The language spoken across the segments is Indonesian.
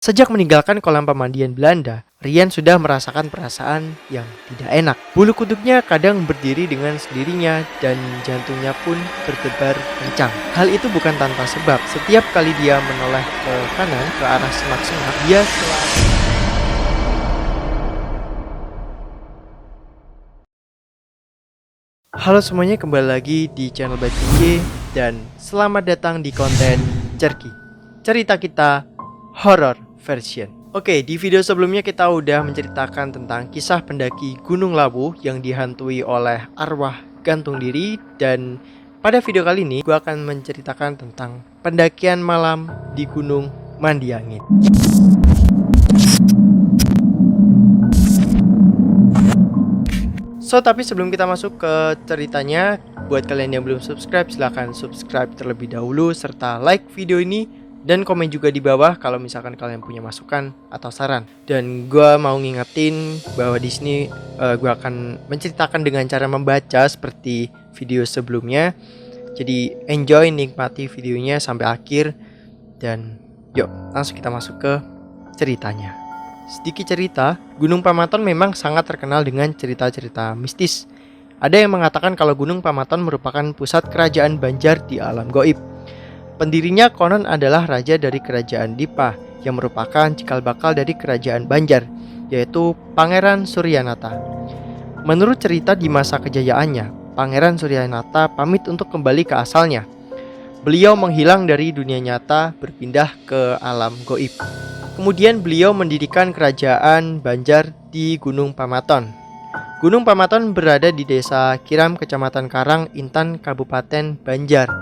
Sejak meninggalkan kolam pemandian Belanda, Rian sudah merasakan perasaan yang tidak enak. Bulu kuduknya kadang berdiri dengan sendirinya dan jantungnya pun berdebar kencang. Hal itu bukan tanpa sebab. Setiap kali dia menoleh ke kanan ke arah semak-semak, dia selalu... Halo semuanya, kembali lagi di channel Batinje dan selamat datang di konten Cerki. Cerita kita horror version. Oke, di video sebelumnya kita udah menceritakan tentang kisah pendaki Gunung Lawu yang dihantui oleh arwah gantung diri, dan pada video kali ini gue akan menceritakan tentang pendakian malam di Gunung Mandiangin. Tapi sebelum kita masuk ke ceritanya, buat kalian yang belum subscribe, silahkan subscribe terlebih dahulu serta like video ini. Dan komen juga di bawah kalau misalkan kalian punya masukan atau saran. Dan gue mau ngingetin bahwa di sini gue akan menceritakan dengan cara membaca seperti video sebelumnya. Jadi enjoy, nikmati videonya sampai akhir. Dan yuk langsung kita masuk ke ceritanya. Sedikit cerita, Gunung Pamaton memang sangat terkenal dengan cerita-cerita mistis. Ada yang mengatakan kalau Gunung Pamaton merupakan pusat kerajaan Banjar di alam gaib. Pendirinya konon adalah raja dari kerajaan Dipa yang merupakan cikal bakal dari kerajaan Banjar, yaitu Pangeran Suryanata. Menurut cerita di masa kejayaannya, Pangeran Suryanata pamit untuk kembali ke asalnya. Beliau menghilang dari dunia nyata, berpindah ke alam gaib. Kemudian beliau mendirikan kerajaan Banjar di Gunung Pamaton. Gunung Pamaton berada di desa Kiram, Kecamatan Karang, Intan, Kabupaten Banjar.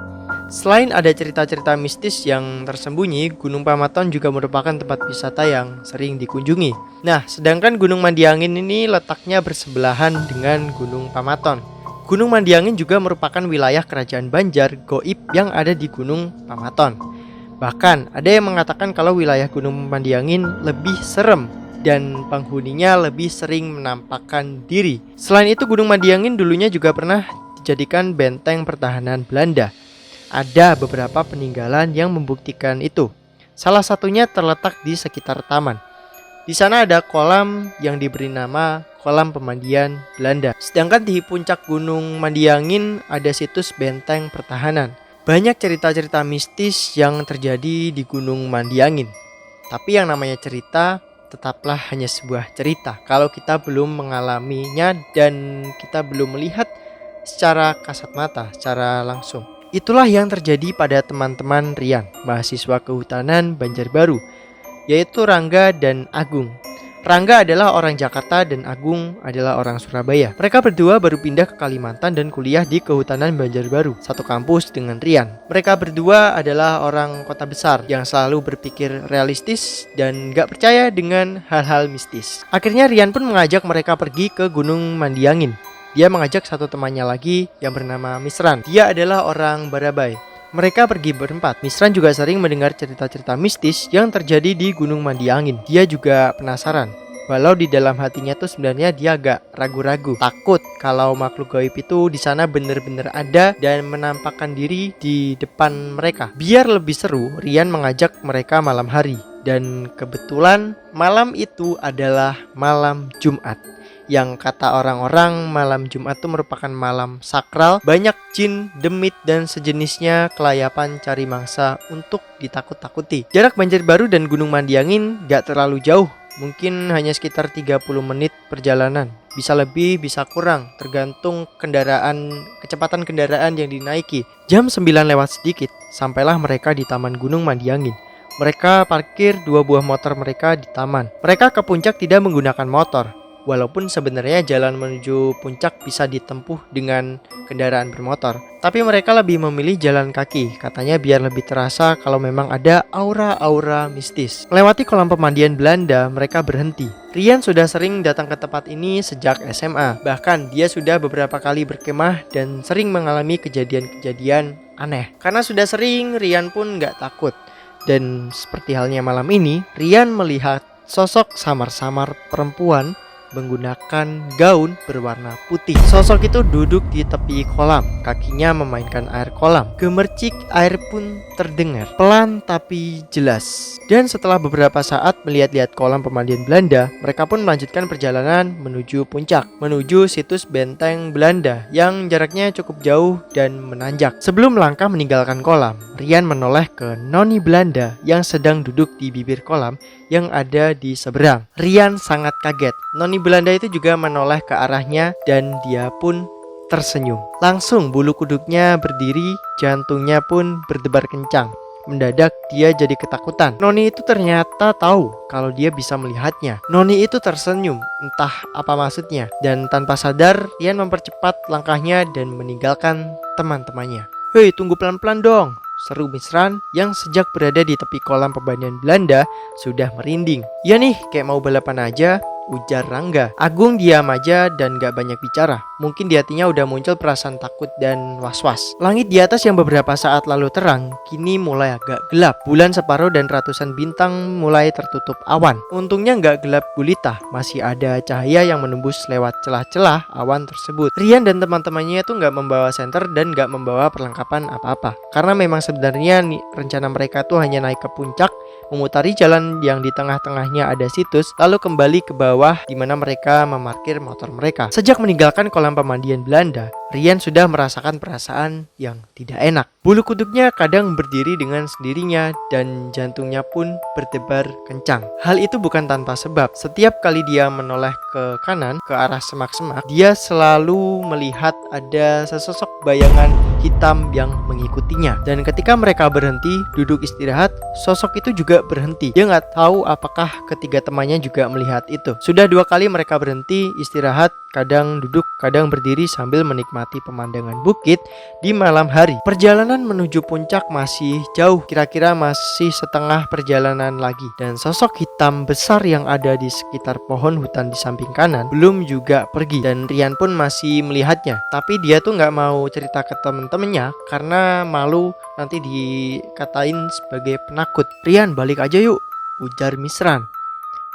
Selain ada cerita-cerita mistis yang tersembunyi, Gunung Pamaton juga merupakan tempat wisata yang sering dikunjungi. Nah, sedangkan Gunung Mandiangin ini letaknya bersebelahan dengan Gunung Pamaton. Gunung Mandiangin juga merupakan wilayah kerajaan Banjar gaib yang ada di Gunung Pamaton. Bahkan, ada yang mengatakan kalau wilayah Gunung Mandiangin lebih serem dan penghuninya lebih sering menampakkan diri. Selain itu, Gunung Mandiangin dulunya juga pernah dijadikan benteng pertahanan Belanda. Ada beberapa peninggalan yang membuktikan itu. Salah satunya terletak di sekitar taman. Di sana ada kolam yang diberi nama Kolam Pemandian Belanda. Sedangkan di puncak Gunung Mandiangin ada situs benteng pertahanan. Banyak cerita-cerita mistis yang terjadi di Gunung Mandiangin. Tapi yang namanya cerita tetaplah hanya sebuah cerita kalau kita belum mengalaminya dan kita belum melihat secara kasat mata, secara langsung. Itulah yang terjadi pada teman-teman Rian, mahasiswa kehutanan Banjarbaru, yaitu Rangga dan Agung. Rangga adalah orang Jakarta dan Agung adalah orang Surabaya. Mereka berdua baru pindah ke Kalimantan dan kuliah di kehutanan Banjarbaru, satu kampus dengan Rian. Mereka berdua adalah orang kota besar yang selalu berpikir realistis dan gak percaya dengan hal-hal mistis. Akhirnya Rian pun mengajak mereka pergi ke Gunung Mandiangin. Dia mengajak satu temannya lagi yang bernama Misran. Dia adalah orang Barabai. Mereka pergi berempat. Misran juga sering mendengar cerita-cerita mistis yang terjadi di Gunung Mandiangin. Dia juga penasaran. Walau di dalam hatinya tuh sebenarnya dia agak ragu-ragu, takut kalau makhluk gaib itu di sana benar-benar ada dan menampakkan diri di depan mereka. Biar lebih seru, Rian mengajak mereka malam hari. Dan kebetulan malam itu adalah malam Jumat. Yang kata orang-orang malam Jumat itu merupakan malam sakral. Banyak jin, demit, dan sejenisnya kelayapan cari mangsa untuk ditakut-takuti. Jarak Banjarbaru dan Gunung Mandiangin gak terlalu jauh. Mungkin hanya sekitar 30 menit perjalanan. Bisa lebih, bisa kurang, tergantung kecepatan kendaraan yang dinaiki. Jam 9 lewat sedikit, sampailah mereka di Taman Gunung Mandiangin. Mereka parkir 2 buah motor mereka di taman. Mereka ke puncak tidak menggunakan motor. Walaupun sebenarnya jalan menuju puncak bisa ditempuh dengan kendaraan bermotor, tapi mereka lebih memilih jalan kaki, katanya biar lebih terasa kalau memang ada aura-aura mistis. Melewati kolam pemandian Belanda, mereka berhenti. Rian sudah sering datang ke tempat ini sejak SMA. Bahkan dia sudah beberapa kali berkemah dan sering mengalami kejadian-kejadian aneh. Karena sudah sering, Rian pun gak takut. Dan seperti halnya malam ini, Rian melihat sosok samar-samar perempuan menggunakan gaun berwarna putih. Sosok itu duduk di tepi kolam, kakinya memainkan air kolam. Gemercik air pun terdengar, pelan tapi jelas. Dan setelah beberapa saat melihat-lihat kolam pemandian Belanda, mereka pun melanjutkan perjalanan menuju puncak, menuju situs benteng Belanda yang jaraknya cukup jauh dan menanjak. Sebelum melangkah meninggalkan kolam, Rian menoleh ke noni Belanda yang sedang duduk di bibir kolam yang ada di seberang. Rian sangat kaget. Noni Belanda itu juga menoleh ke arahnya dan dia pun tersenyum. Langsung bulu kuduknya berdiri, jantungnya pun berdebar kencang. Mendadak dia jadi ketakutan. Noni itu ternyata tahu kalau dia bisa melihatnya. Noni itu tersenyum, entah apa maksudnya. Dan tanpa sadar, Rian mempercepat langkahnya dan meninggalkan teman-temannya. "Hei, tunggu pelan-pelan dong," seru Misran yang sejak berada di tepi kolam pemandian Belanda sudah merinding. "Ya nih, kayak mau balapan aja," ujar Rangga. Agung diam aja dan gak banyak bicara. Mungkin di hatinya udah muncul perasaan takut dan was-was. Langit di atas yang beberapa saat lalu terang, kini mulai agak gelap. Bulan separuh dan ratusan bintang mulai tertutup awan. Untungnya gak gelap gulita, masih ada cahaya yang menembus lewat celah-celah awan tersebut. Rian dan teman-temannya tuh gak membawa senter dan gak membawa perlengkapan apa-apa. Karena memang sebenarnya rencana mereka tuh hanya naik ke puncak, memutari jalan yang di tengah-tengahnya ada situs, lalu kembali ke bawah di mana mereka memarkir motor mereka. Sejak meninggalkan kolam pemandian Belanda, Rian sudah merasakan perasaan yang tidak enak. Bulu kuduknya kadang berdiri dengan sendirinya dan jantungnya pun berdebar kencang. Hal itu bukan tanpa sebab. Setiap kali dia menoleh ke kanan, ke arah semak-semak, dia selalu melihat ada sesosok bayangan hitam yang mengikutinya. Dan ketika mereka berhenti duduk istirahat, sosok itu juga berhenti. Dia nggak tahu apakah ketiga temannya juga melihat itu. Sudah 2 kali mereka berhenti istirahat, kadang duduk, kadang berdiri sambil menikmati pemandangan bukit di malam hari. Perjalanan menuju puncak masih jauh, kira-kira masih setengah perjalanan lagi. Dan sosok hitam besar yang ada di sekitar pohon hutan di samping kanan belum juga pergi. Dan Rian pun masih melihatnya. Tapi dia tuh nggak mau cerita ke temen-temennya karena malu nanti dikatain sebagai penakut. "Rian, balik aja yuk," ujar Misran.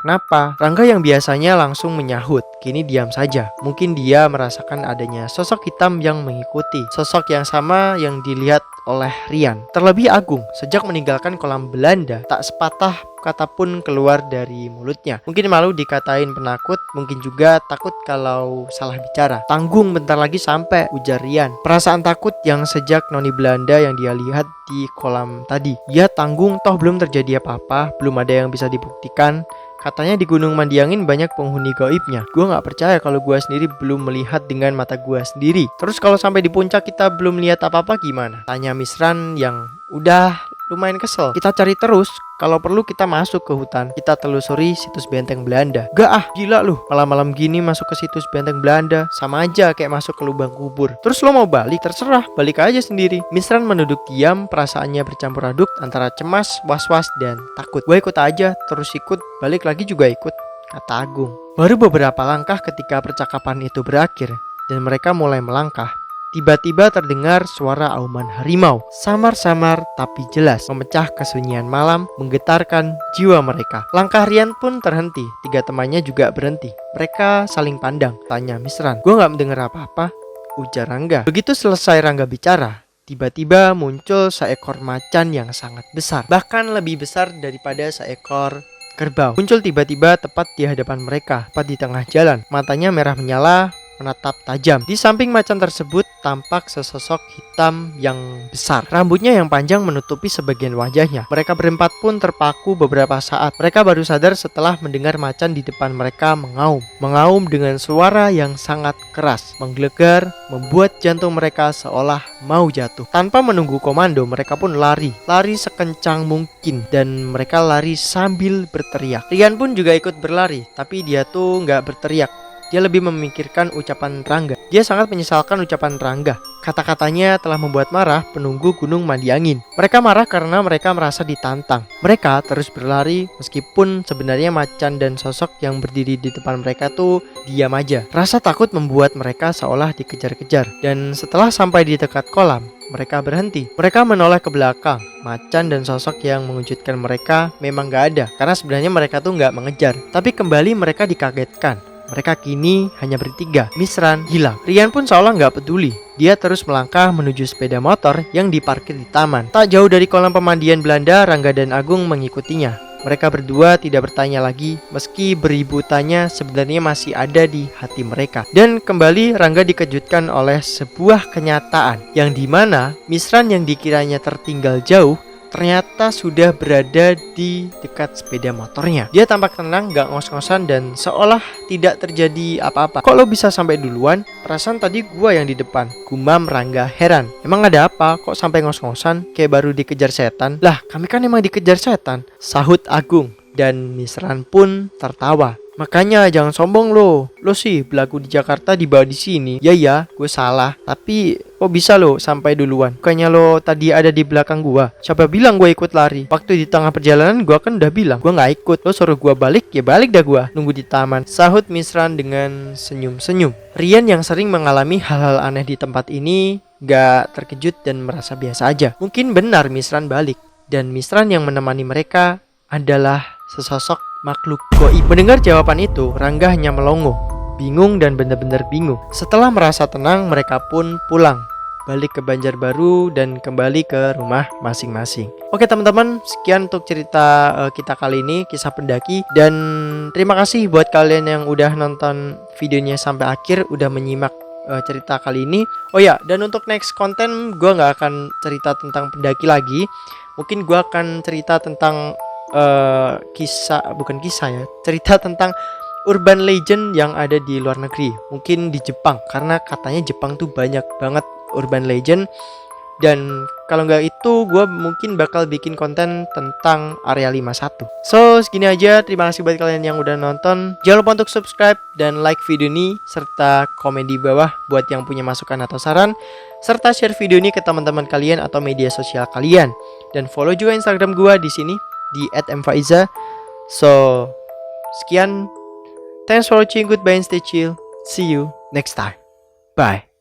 "Kenapa?" Rangga yang biasanya langsung menyahut, kini diam saja. Mungkin dia merasakan adanya sosok hitam yang mengikuti. Sosok yang sama yang dilihat oleh Rian. Terlebih Agung, sejak meninggalkan kolam Belanda, tak sepatah kata pun keluar dari mulutnya. Mungkin malu dikatain penakut, mungkin juga takut kalau salah bicara. "Tanggung, bentar lagi sampai," ujar Rian. Perasaan takut yang sejak noni Belanda yang dia lihat di kolam tadi. Ya tanggung, toh belum terjadi apa-apa, belum ada yang bisa dibuktikan. Katanya di Gunung Mandiangin banyak penghuni gaibnya. Gue gak percaya kalau gue sendiri belum melihat dengan mata gue sendiri. Terus kalau sampai di puncak kita belum lihat apa-apa gimana? Tanya Misran yang udah lumayan kesel. "Kita cari terus, kalau perlu kita masuk ke hutan, kita telusuri situs benteng Belanda." "Gak ah, gila lu, malam-malam gini masuk ke situs benteng Belanda, sama aja kayak masuk ke lubang kubur. Terus lo mau balik? Terserah, balik aja sendiri." Misran menunduk diam, perasaannya bercampur aduk antara cemas, was-was, dan takut. "Gue ikut aja, terus ikut, balik lagi juga ikut," kata Agung. Baru beberapa langkah ketika percakapan itu berakhir dan mereka mulai melangkah, tiba-tiba terdengar suara auman harimau, samar-samar tapi jelas, memecah kesunyian malam, menggetarkan jiwa mereka. Langkah Rian pun terhenti, 3 temannya juga berhenti. Mereka saling pandang. Tanya Misran. "Gue gak mendengar apa-apa," ujar Rangga. Begitu selesai Rangga bicara, tiba-tiba muncul seekor macan yang sangat besar, bahkan lebih besar daripada seekor kerbau. Muncul tiba-tiba tepat di hadapan mereka, tepat di tengah jalan. Matanya merah menyala, menatap tajam. Di samping macan tersebut tampak sesosok hitam yang besar. Rambutnya yang panjang menutupi sebagian wajahnya. Mereka berempat pun terpaku beberapa saat. Mereka baru sadar setelah mendengar macan di depan mereka mengaum. Mengaum dengan suara yang sangat keras, menggelegar, membuat jantung mereka seolah mau jatuh. Tanpa menunggu komando, mereka pun lari. Lari sekencang mungkin dan mereka lari sambil berteriak. Rian pun juga ikut berlari, tapi dia tuh nggak berteriak. Dia lebih memikirkan ucapan Rangga. Dia sangat menyesalkan ucapan Rangga. Kata-katanya telah membuat marah penunggu Gunung Mandiangin. Mereka marah karena mereka merasa ditantang. Mereka terus berlari meskipun sebenarnya macan dan sosok yang berdiri di depan mereka tuh diam aja. Rasa takut membuat mereka seolah dikejar-kejar. Dan setelah sampai di dekat kolam, mereka berhenti. Mereka menoleh ke belakang. Macan dan sosok yang mengejutkan mereka memang gak ada, karena sebenarnya mereka tuh gak mengejar. Tapi kembali mereka dikagetkan. Mereka kini hanya bertiga. Misran hilang. Rian pun seolah nggak peduli. Dia terus melangkah menuju sepeda motor yang diparkir di taman. Tak jauh dari kolam pemandian Belanda, Rangga dan Agung mengikutinya. Mereka berdua tidak bertanya lagi, meski beribu tanya sebenarnya masih ada di hati mereka. Dan kembali Rangga dikejutkan oleh sebuah kenyataan, yang dimana Misran yang dikiranya tertinggal jauh ternyata sudah berada di dekat sepeda motornya. Dia tampak tenang, gak ngos-ngosan, dan seolah tidak terjadi apa-apa. Kok lo bisa sampai duluan? Perasaan tadi gua yang di depan. Gumam Rangga heran. Emang ada apa? Kok sampai ngos-ngosan? Kayak baru dikejar setan. Lah, kami kan emang dikejar setan, sahut Agung. Dan Misran pun tertawa. Makanya jangan sombong lo sih belagu di Jakarta dibawa di sini. Ya, gue salah. Tapi kok bisa lo sampai duluan? Bukannya lo tadi ada di belakang gua? Siapa bilang gue ikut lari? Waktu di tengah perjalanan gua kan udah bilang gua nggak ikut. Lo suruh gua balik, ya balik dah gua. Nunggu di taman, sahut Misran dengan senyum-senyum. Rian yang sering mengalami hal-hal aneh di tempat ini gak terkejut dan merasa biasa aja. Mungkin benar Misran balik, dan Misran yang menemani mereka adalah sesosok makhluk goib. Mendengar jawaban itu, Rangga hanya melongo, bingung dan benar-benar bingung. Setelah merasa tenang, mereka pun pulang, balik ke Banjarbaru dan kembali ke rumah masing-masing. Oke teman-teman, sekian untuk cerita kita kali ini, kisah pendaki. Dan terima kasih buat kalian yang udah nonton videonya sampai akhir, udah menyimak cerita kali ini. Oh ya, dan untuk next konten gue gak akan cerita tentang pendaki lagi. Mungkin gue akan cerita tentang cerita tentang urban legend yang ada di luar negeri, mungkin di Jepang, karena katanya Jepang tuh banyak banget urban legend. Dan kalau nggak itu, gue mungkin bakal bikin konten tentang Area 51. So, segini aja. Terima kasih buat kalian yang udah nonton. Jangan lupa untuk subscribe dan like video ini, serta komen di bawah buat yang punya masukan atau saran, serta share video ini ke teman-teman kalian atau media sosial kalian. Dan follow juga Instagram gue di sini di @mfaiza. So, sekian. Thanks for watching. Goodbye and stay chill. See you next time. Bye.